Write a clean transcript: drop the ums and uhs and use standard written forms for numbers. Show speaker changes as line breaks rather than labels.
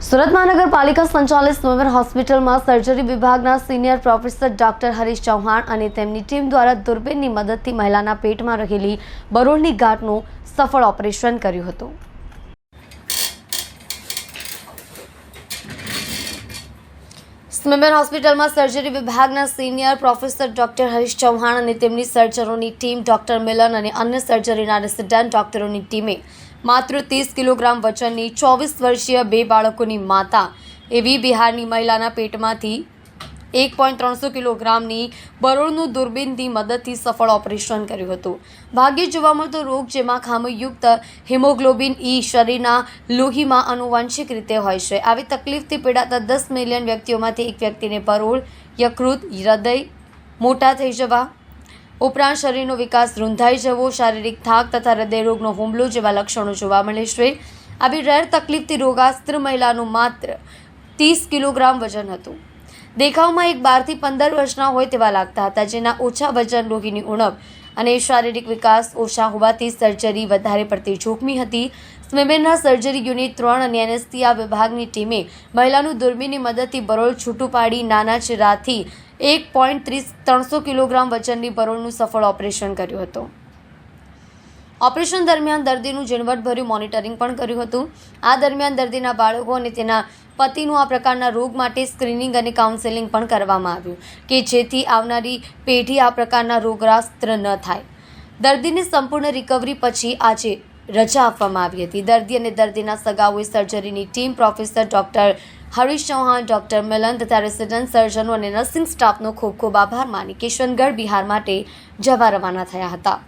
સુરત મહાનગરપાલિકા સંચાલિત સ્વયંવર હોસ્પિટલમાં સર્જરી વિભાગના senior professor doctor Harish Chauhan અને તેમની ટીમ દ્વારા દૂરબીનની મદદથી મહિલાના પેટમાં રહેલી બરોળની ગાંઠનું સફળ ઓપરેશન કર્યું હતું। સ્વયંવર હોસ્પિટલમાં સર્જરી વિભાગના senior professor doctor Harish Chauhan અને તેમની સર્જરોની ટીમ ડોક્ટર મિલન અને અન્ય સર્જરીના રેસિડેન્ટ ડોક્ટરોની ટીમે માત્ર 30 કિલોગ્રામ વજનની 24 વર્ષીય 2 બાળકોની માતા એવી બિહારની મહિલાના પેટમાંથી 1.300 કિલોગ્રામની બરોળનું દૂરબીનની મદદથી સફળ ઓપરેશન કર્યું હતું। ભાગ્યે જોવા મળતો રોગ જેમાં ખામીયુક્ત હિમોગ્લોબિન ઈ શરીરના લોહીમાં આનુવંશિક રીતે હોય છે। આવી તકલીફથી પીડાતા 10 મિલિયન વ્યક્તિઓમાંથી એક વ્યક્તિને બરોળ, યકૃત, હૃદય મોટા થઈ જવા ઉપરાંત શરીરનો વિકાસ રૂંધાઈ જવો, શારીરિક થાક તથા હૃદયરોગનો હુમલો જેવા લક્ષણો જોવા મળે છે। આવી રેર તકલીફથી રોગાસ્ત્ર મહિલાનું માત્ર 30 કિલોગ્રામ વજન હતું। દેખાવમાં એક 12 થી 15 વર્ષના હોય તેવા લાગતા હતા, જેના ઓછા વજન, લોહીની ઉણપ અને શારીરિક વિકાસ ઓછા હોવાથી સર્જરી વધારે પડતી જોખમી હતી। સ્વયંવરના સર્જરી યુનિટ 3 અને એનેસ્થિયા વિભાગની ટીમે મહિલાનું દૂરબીનની મદદથી બરોળ છૂટું પાડી નાના ચીરાથી 1.300 કિલોગ્રામ વજનની બરોળનું સફળ ઓપરેશન કર્યું હતું। ઓપરેશન દરમિયાન દર્દીનું ઝીણવટભર્યું મોનિટરિંગ પણ કર્યું હતું। આ દરમિયાન દર્દીના બાળકો અને તેના પતિનું આ પ્રકારના રોગ માટે સ્ક્રીનિંગ અને કાઉન્સેલિંગ પણ કરવામાં આવ્યું કે જેથી આવનારી પેઢી આ પ્રકારના રોગગ્રસ્ત ન થાય। દર્દીને સંપૂર્ણ રિકવરી પછી આજે રજા આપવામાં આવી હતી। દર્દી અને દર્દીના સગાઓએ સર્જરીની ટીમ, professor doctor Harish Chauhan, doctor Milan તથા રેસિડેન્ટ સર્જનો અને નર્સિંગ સ્ટાફનો ખૂબ ખૂબ આભાર માની કિશનગઢ, બિહાર માટે જવા રવાના થયા હતા।